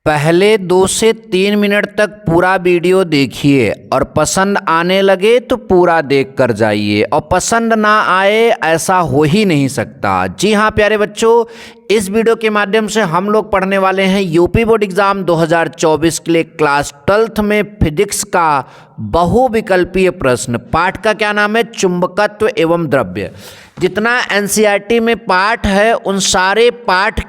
पहले 2 से 3 मिनट तक पूरा वीडियो देखिए और पसंद आने लगे तो पूरा देख कर जाइए, और पसंद ना आए ऐसा हो ही नहीं सकता। जी हाँ प्यारे बच्चों, इस वीडियो के माध्यम से हम लोग पढ़ने वाले हैं यूपी बोर्ड एग्जाम 2024 के लिए क्लास 12th में फिजिक्स का बहुविकल्पीय प्रश्न। पाठ का क्या नाम है? चुंबकत्व एवं द्रव्य। जितना एनसीईआरटी में पाठ है उन सारे पाठ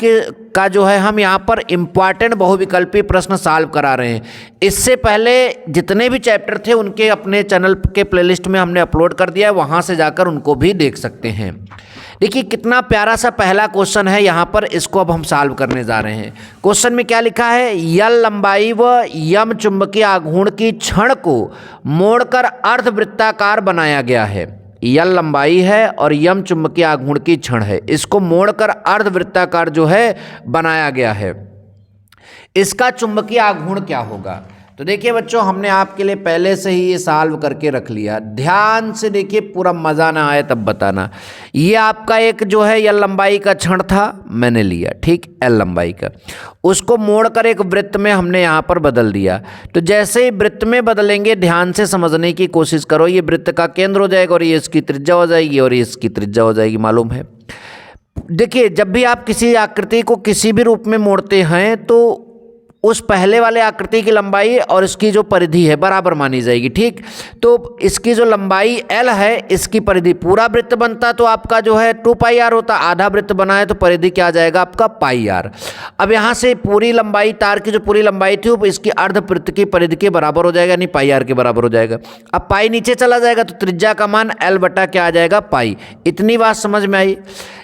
का जो है हम यहाँ पर इम्पॉर्टेंट बहुविकल्पीय प्रश्न सॉल्व करा रहे हैं। इससे पहले जितने भी चैप्टर थे उनके अपने चैनल के प्लेलिस्ट में हमने अपलोड कर दिया है, वहाँ से जाकर उनको भी देख सकते हैं। देखिए कितना प्यारा सा पहला क्वेश्चन है यहाँ पर, इसको अब हम सॉल्व करने जा रहे हैं। क्वेश्चन में क्या लिखा है? यल लंबाई व यम चुंबकीय आघूर्ण की छड़ को मोड़कर अर्धवृत्ताकार बनाया गया है। यल लंबाई है और यम चुंबकीय आघूर्ण की छड़ है, इसको मोड़कर अर्धवृत्ताकार जो है बनाया गया है। इसका चुंबकीय आघूर्ण क्या होगा? तो देखिए बच्चों, हमने आपके लिए पहले से ही ये सॉल्व करके रख लिया। ध्यान से देखिए, पूरा मज़ा ना आए तब बताना। ये आपका एक जो है यल लंबाई का छड़ था, मैंने लिया, ठीक, एल लंबाई का, उसको मोड़कर एक वृत्त में हमने यहाँ पर बदल दिया। तो जैसे ही वृत्त में बदलेंगे, ध्यान से समझने की कोशिश करो। ये वृत्त का केंद्र हो जाएगा और ये इसकी त्रिज्या हो जाएगी और ये इसकी त्रिज्या हो जाएगी, मालूम है। देखिए जब भी आप किसी आकृति को किसी भी रूप में मोड़ते हैं तो उस पहले वाले आकृति की लंबाई और इसकी जो परिधि है बराबर मानी जाएगी, ठीक। तो इसकी जो लंबाई L है, इसकी परिधि, पूरा वृत्त बनता तो आपका जो है 2πr होता, आधा वृत्त बना है तो परिधि क्या आ जाएगा आपका πr। अब यहाँ से पूरी लंबाई, तार की जो पूरी लंबाई थी वो इसकी अर्धवृत्त की परिधि के बराबर हो जाएगा, यानी πr के बराबर हो जाएगा। अब पाई नीचे चला जाएगा तो त्रिज्या का मान L बटा क्या आ जाएगा, पाई। इतनी बात समझ में आई।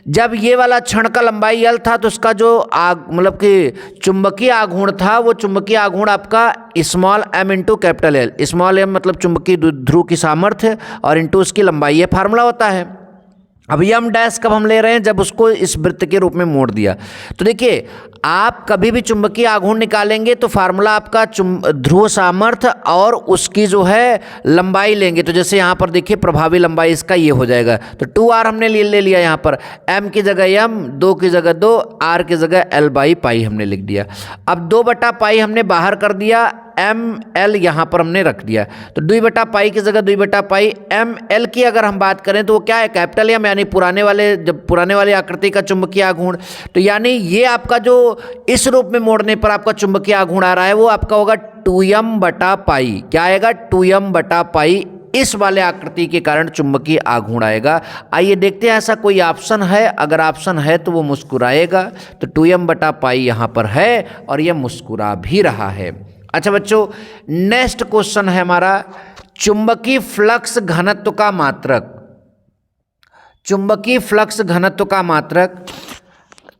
जब ये वाला छड़ का लंबाई L था तो उसका जो मतलब कि चुंबकीय आघूर्ण था, वो चुंबकीय आघूर्ण आपका small m into capital L, small m मतलब चुंबकीय ध्रुव की सामर्थ्य और इंटू उसकी लंबाई, ये फार्मूला होता है। अब यम डैश कब हम ले रहे हैं? जब उसको इस वृत्त के रूप में मोड़ दिया। तो देखिए, आप कभी भी चुंबकीय आघूर्ण निकालेंगे तो फार्मूला आपका ध्रुव सामर्थ्य और उसकी जो है लंबाई लेंगे। तो जैसे यहाँ पर देखिए प्रभावी लंबाई इसका ये हो जाएगा, तो 2r हमने ले लिया यहाँ पर, m की जगह m, 2 की जगह 2, r की जगह l बाई पाई हमने लिख दिया। अब 2 बटा पाई हमने बाहर कर दिया, एम एल यहाँ पर हमने रख दिया। तो 2 बटा पाई की जगह 2 बटा पाई। एम एल की अगर हम बात करें तो वो क्या है? कैपिटल एम, यानी पुराने वाले आकृति का चुंबकीय आघूर्ण। तो यानी ये आपका जो इस रूप में मोड़ने पर आपका चुंबकीय आघूर्ण आ रहा है वो आपका होगा 2m बटा पाई। क्या आएगा? 2m बटा पाई। इस वाले आकृति के कारण चुंबकीय आघूर्ण आएगा। आइए देखते हैं ऐसा कोई ऑप्शन है। अगर ऑप्शन है तो वो मुस्कुराएगा। तो 2m बटा पाई यहाँ पर है और यह मुस्कुरा भी रहा है। अच्छा बच्चों, नेक्स्ट क्वेश्चन है हमारा चुंबकीय फ्लक्स घनत्व का मात्रक। चुंबकीय फ्लक्स घनत्व का मात्रक,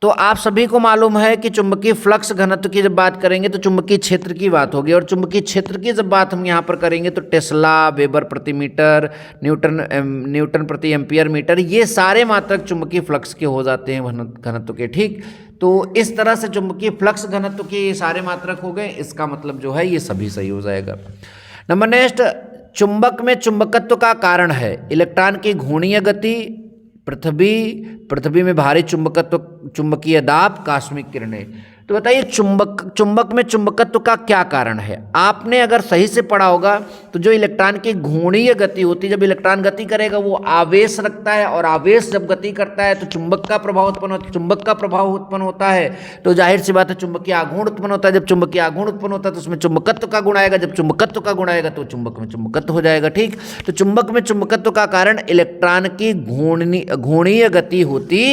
तो आप सभी को मालूम है कि चुंबकीय फ्लक्स घनत्व की जब बात करेंगे तो चुंबकीय क्षेत्र की बात होगी, और चुंबकीय क्षेत्र की जब बात हम यहाँ पर करेंगे तो टेस्ला, वेबर प्रति मीटर, न्यूटन प्रति एम्पियर मीटर, ये सारे मात्रक चुंबकीय फ्लक्स के हो जाते हैं घनत्व के, ठीक। तो इस तरह से चुंबकीय फ्लक्स घनत्व के ये सारे मात्रक हो गए। इसका मतलब जो है ये सभी सही हो जाएगा। नंबर नेक्स्ट, चुंबक में चुंबकत्व का कारण है इलेक्ट्रॉन की घूर्णीय गति, पृथ्वी में भारी चुंबकीय दाब, कॉस्मिक किरणें। तो बताइए चुंबक में चुंबकत्व का क्या कारण है? आपने अगर सही से पढ़ा होगा तो जो इलेक्ट्रॉन की घूर्णीय गति होती है, जब इलेक्ट्रॉन गति करेगा वो आवेश रखता है, और आवेश जब गति करता है तो चुंबक का प्रभाव उत्पन्न होता है। तो जाहिर सी बात है चुंबकीय आघूर्ण उत्पन्न होता है। जब चुंबकीय आघूर्ण उत्पन्न होता है तो उसमें चुंबकत्व का गुण आएगा। जब चुंबकत्व का गुण आएगा तो चुंबक में चुंबकत्व हो जाएगा, ठीक। तो चुंबक में चुंबकत्व का कारण इलेक्ट्रॉन की घूर्णीय गति होती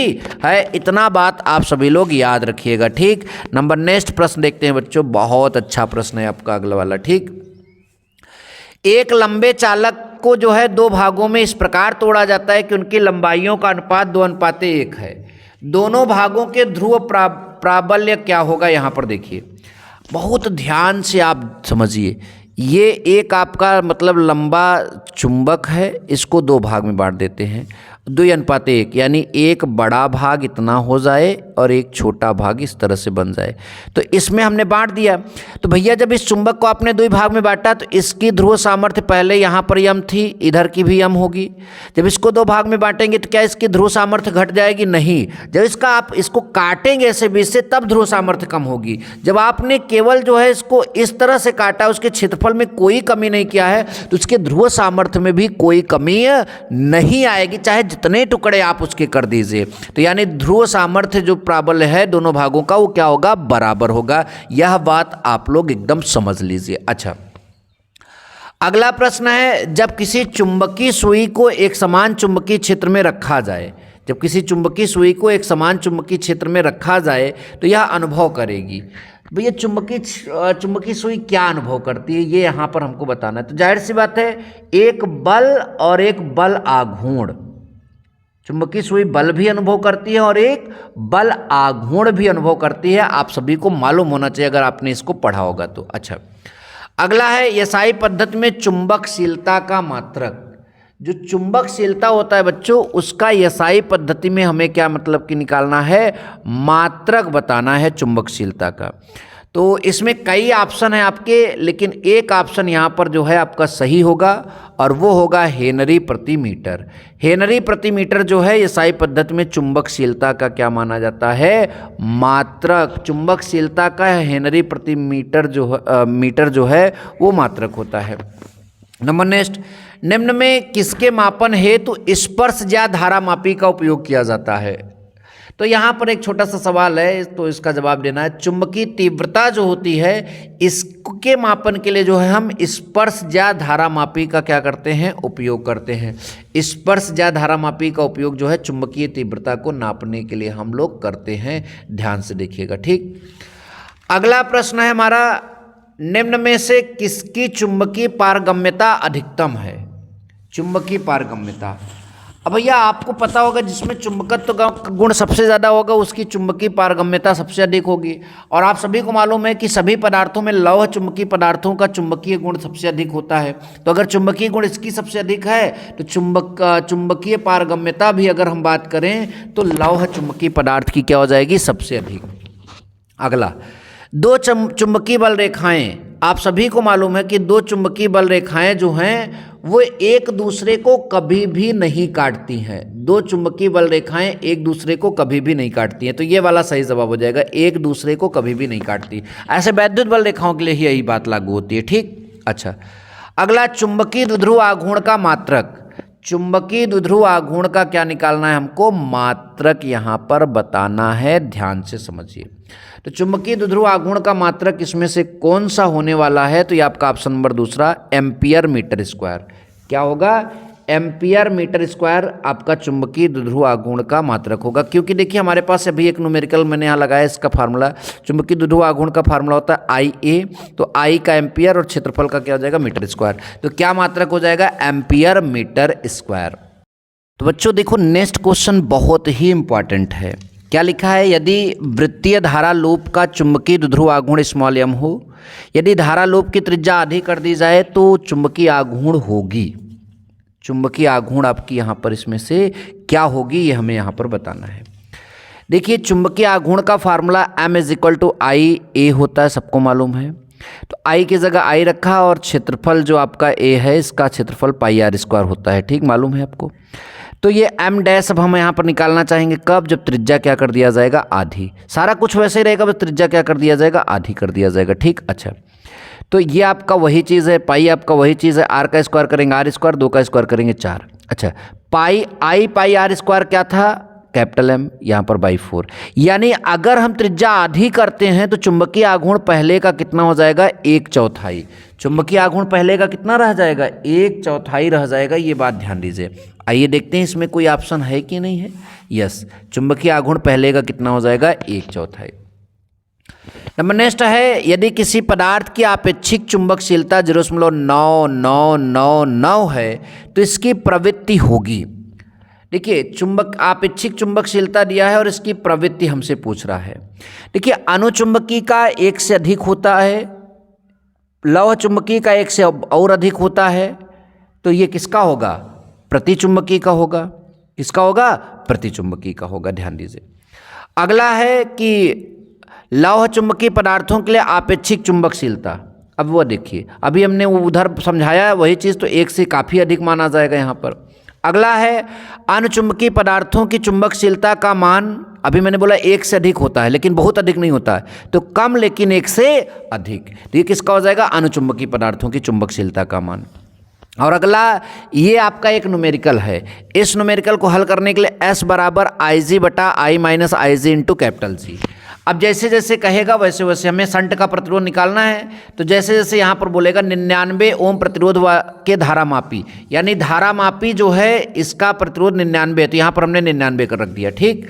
है। इतना बात आप सभी लोग याद रखिएगा, ठीक। नंबर नेक्स्ट प्रश्न देखते हैं बच्चों, बहुत अच्छा प्रश्न है आपका अगला वाला, ठीक। एक लंबे चालक को जो है 2 भागों में इस प्रकार तोड़ा जाता है कि उनकी लंबाइयों का अनुपात 2:1 है। दोनों भागों के ध्रुव प्राबल्य क्या होगा? यहाँ पर देखिए, बहुत ध्यान से आप समझिए। ये एक आपका मतलब लंबा चुंबक है, इसको 2 भाग में बांट देते हैं, 2:1, यानी एक बड़ा भाग इतना हो जाए और एक छोटा भाग इस तरह से बन जाए। तो इसमें हमने बांट दिया। तो भैया जब इस चुंबक को आपने 2 भाग में बांटा तो इसकी ध्रुव सामर्थ्य पहले यहाँ पर m थी, इधर की भी m होगी। जब इसको 2 भाग में बांटेंगे तो क्या इसकी ध्रुव सामर्थ्य घट जाएगी? नहीं। जब इसका आप इसको काटेंगे ऐसे बीच से तब ध्रुव सामर्थ्य कम होगी। जब आपने केवल जो है इसको इस तरह से काटा, उसके क्षेत्रफल में कोई कमी नहीं किया है, तो उसके ध्रुव सामर्थ्य में भी कोई कमी नहीं आएगी, चाहे जितने टुकड़े आप उसके कर दीजिए। तो यानी ध्रुव सामर्थ्य जो प्राबल्य है दोनों भागों का वो क्या होगा? बराबर होगा। यह बात आप लोग एकदम समझ लीजिए। अच्छा, अगला प्रश्न है, जब किसी चुंबकीय सुई को एक समान चुंबकीय क्षेत्र में रखा जाए, जब किसी चुंबकीय सुई को एक समान चुंबकीय क्षेत्र में रखा जाए तो यह अनुभव करेगी। भैया चुंबकीय सुई क्या अनुभव करती है ये यहाँ पर हमको बताना है। तो जाहिर सी बात है, एक बल और एक बल आघूर्ण, चुंबकीय सुई बल भी अनुभव करती है और एक बल आघूर्ण भी अनुभव करती है। आप सभी को मालूम होना चाहिए अगर आपने इसको पढ़ा होगा तो। अच्छा, अगला है एसआई पद्धति में चुंबकशीलता का मात्रक। जो चुंबकशीलता होता है बच्चों, उसका एसआई पद्धति में हमें क्या मतलब कि निकालना है? मात्रक बताना है चुंबकशीलता का। तो इसमें कई ऑप्शन हैं आपके, लेकिन एक ऑप्शन यहाँ पर जो है आपका सही होगा और वो होगा हेनरी प्रति मीटर। हेनरी प्रति मीटर जो है एसआई पद्धति में चुंबकशीलता का क्या माना जाता है? मात्रक। चुंबकशीलता का हेनरी प्रति मीटर जो है वो मात्रक होता है। नंबर नेक्स्ट, निम्न में किसके मापन हेतु स्पर्शज्या धारामापी का उपयोग किया जाता है? तो यहाँ पर एक छोटा सा सवाल है, तो इसका जवाब देना है। चुंबकीय तीव्रता जो होती है इसके मापन के लिए जो है हम स्पर्शज्या धारामापी का क्या करते हैं? उपयोग करते हैं। स्पर्शज्या धारामापी का उपयोग जो है चुंबकीय तीव्रता को नापने के लिए हम लोग करते हैं। ध्यान से देखिएगा, ठीक। अगला प्रश्न है हमारा, निम्न में से किसकी चुंबकीय पारगम्यता अधिकतम है? चुंबकीय पारगम्यता। अब भैया आपको पता होगा जिसमें चुंबकत्व का गुण सबसे ज़्यादा होगा उसकी चुंबकीय पारगम्यता सबसे अधिक होगी। और आप सभी को मालूम है कि सभी पदार्थों में लौह चुंबकीय पदार्थों का चुंबकीय गुण सबसे अधिक होता है। तो अगर चुंबकीय गुण इसकी सबसे अधिक है तो चुंबकीय पारगम्यता भी अगर हम बात करें तो लौह चुंबकीय पदार्थ की क्या हो जाएगी? सबसे अधिक। अगला, 2 चुंबकीय बल रेखाएं। आप सभी को मालूम है कि 2 चुंबकीय बल रेखाएं जो हैं वो एक दूसरे को कभी भी नहीं काटती हैं। 2 चुंबकीय बल रेखाएं एक दूसरे को कभी भी नहीं काटती हैं। तो ये वाला सही जवाब हो जाएगा, एक दूसरे को कभी भी नहीं काटती। ऐसे वैद्युत बल रेखाओं के लिए ही यही बात लागू होती है, ठीक। अच्छा, अगला, चुंबकीय द्विध्रुव आघूर्ण का मात्रक। चुंबकीय द्विध्रुव आघूर्ण का क्या निकालना है हमको? मात्रक यहाँ पर बताना है, ध्यान से समझिए। तो चुंबकीय द्विध्रुव आघूर्ण का मात्रक इसमें से कौन सा होने वाला है? तो ये आपका ऑप्शन नंबर दूसरा, एम्पियर मीटर स्क्वायर। क्या होगा? एम्पियर मीटर स्क्वायर आपका चुंबकीय द्विध्रुव आघूर्ण का मात्रक होगा। क्योंकि देखिए हमारे पास अभी एक न्यूमेरिकल मैंने यहाँ लगाया, इसका फार्मूला चुंबकीय द्विध्रुव आघूर्ण का फार्मूला होता है IA। तो I का एम्पियर और क्षेत्रफल का क्या हो जाएगा? Metre square. तो क्या मात्रक हो जाएगा? Ampere metre square. तो बच्चों देखो, नेक्स्ट क्वेश्चन बहुत ही इंपॉर्टेंट है। क्या लिखा है? यदि वृत्तीय धारा लूप का चुंबकीय द्विध्रुव आघूर्ण स्मॉल m हो, यदि धारा लूप की त्रिज्या आधी कर दी जाए तो चुंबकीय आघूर्ण होगी। चुंबकीय आघूर्ण आपकी यहाँ पर इसमें से क्या होगी ये हमें यहाँ पर बताना है। देखिए, चुंबकीय आघूर्ण का फार्मूला m = IA होता है, सबको मालूम है। तो I की जगह I रखा और क्षेत्रफल जो आपका A है इसका क्षेत्रफल πr² होता है, ठीक, मालूम है आपको। तो ये m' अब हम यहाँ पर निकालना चाहेंगे, कब? जब त्रिज्या क्या कर दिया जाएगा? आधी। सारा कुछ वैसे ही रहेगा, बस त्रिज्या क्या कर दिया जाएगा? आधी कर दिया जाएगा, ठीक। अच्छा, तो ये आपका वही चीज़ है, पाई आपका वही चीज़ है। r का स्क्वायर करेंगे r², 2 का स्क्वायर करेंगे 4। अच्छा, πr² क्या था? कैपिटल M, यहाँ पर /4। यानी अगर हम त्रिज्या आधी करते हैं तो चुंबकीय आघूर्ण पहले का कितना हो जाएगा? 1/4। चुंबकीय आघूर्ण पहले का कितना रह जाएगा? 1/4 रह जाएगा। ये बात ध्यान दीजिए। आइए देखते हैं इसमें कोई ऑप्शन है कि नहीं है। यस, चुंबकीय आघूर्ण पहले का कितना हो जाएगा? 1/4। नंबर नेक्स्ट है, यदि किसी पदार्थ की आपेक्षिक चुंबकशीलता 0.9999 है तो इसकी प्रवृत्ति होगी। देखिए, आपेक्षिक चुंबकशीलता दिया है और इसकी प्रवृत्ति हमसे पूछ रहा है। देखिए, अनुचुंबकीय का 1 से अधिक होता है, लौह चुंबकीय का 1 से और अधिक होता है। तो ये किसका होगा? प्रतिचुंबकीय का होगा। किसका होगा? प्रतिचुंबकी का होगा, ध्यान दीजिए। अगला है कि लौह चुंबकीय पदार्थों के लिए आपेक्षिक चुंबकशीलता। अब वो देखिए, अभी हमने उधर समझाया है वही चीज़, तो 1 से काफ़ी अधिक माना जाएगा यहाँ पर। अगला है अनुचुंबकीय पदार्थों की चुंबकशीलता का मान, अभी मैंने बोला 1 से अधिक होता है लेकिन बहुत अधिक नहीं होता है, तो कम लेकिन 1 से अधिक, तो ये किसका हो जाएगा? अनुचुंबकीय पदार्थों की चुंबकशीलता का मान। और अगला ये आपका एक न्यूमेरिकल है, इस न्यूमेरिकल को हल करने के लिए S बराबर IG बटा I minus IG into capital G। अब जैसे जैसे कहेगा वैसे वैसे हमें शंट का प्रतिरोध निकालना है, तो जैसे जैसे यहाँ पर बोलेगा 99 ओम प्रतिरोध के धारामापी, यानी धारामापी जो है इसका प्रतिरोध 99 है, तो यहाँ पर हमने 99 कर रख दिया, ठीक।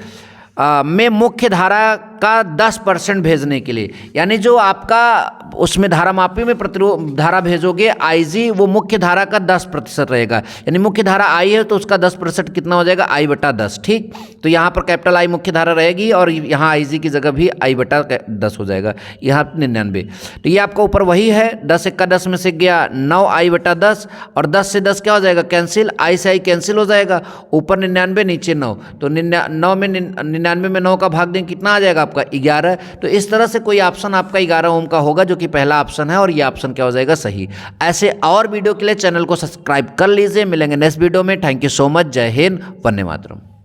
में मुख्य धारा का 10% भेजने के लिए, यानी जो आपका उसमें धारामापी में प्रतिरोध धारा भेजोगे IG, वो मुख्य धारा का 10% रहेगा, यानी मुख्य धारा I है तो उसका 10% कितना हो जाएगा? I बटा 10, ठीक। तो यहाँ पर कैपिटल I मुख्य धारा रहेगी और यहाँ IG की जगह भी I बटा 10 हो जाएगा, यहाँ 99। तो ये आपका ऊपर वही है, 10 × 10 में से गया 9 I बटा 10, और 10 से 10 क्या हो जाएगा? कैंसिल, I से I कैंसिल हो जाएगा, ऊपर 99 नीचे 9, तो 99 में 9 का भाग दें कितना आ जाएगा आपका? 11। तो इस तरह से कोई ऑप्शन आपका 11 ओम का होगा, जो कि पहला ऑप्शन है, और ये ऑप्शन क्या हो जाएगा? सही। ऐसे और वीडियो के लिए चैनल को सब्सक्राइब कर लीजिए। मिलेंगे नेक्स्ट वीडियो में। Thank you so much. जय हिंद, वंदे मातरम।